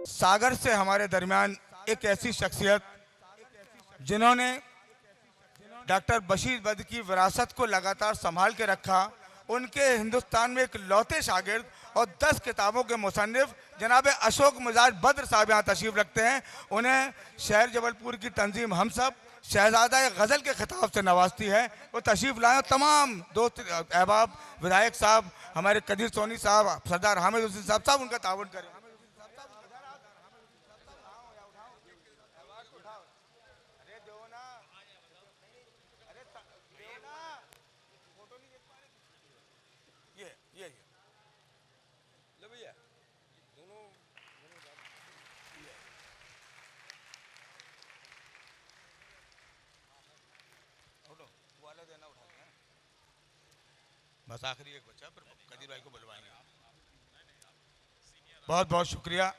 सागर से हमारे दरमियान एक ऐसी शख्सियत जिन्होंने डॉक्टर बशीर बद की विरासत को लगातार संभाल के रखा, उनके हिंदुस्तान में एक लौते शागिर्द और 10 किताबों के मुसन्निफ जनाब अशोक मिजाज बद्र साहब यहाँ तशरीफ़ रखते हैं। उन्हें शहर जबलपुर की तंजीम हम सब शहजादा गज़ल के खिताब से नवाजती है। वो तशरीफ़ लाए। तमाम दोस्त अहबाब, विधायक साहब, हमारे कदीर सोनी साहब, सरदार हामिद हुसैन साहब, सब उनका ताउन करें। ये ले भैया दोनों उठो, वाला देना उठा के, बस आखिरी एक बच्चा, फिर कदीर भाई को बुलवाएंगे। बहुत बहुत शुक्रिया।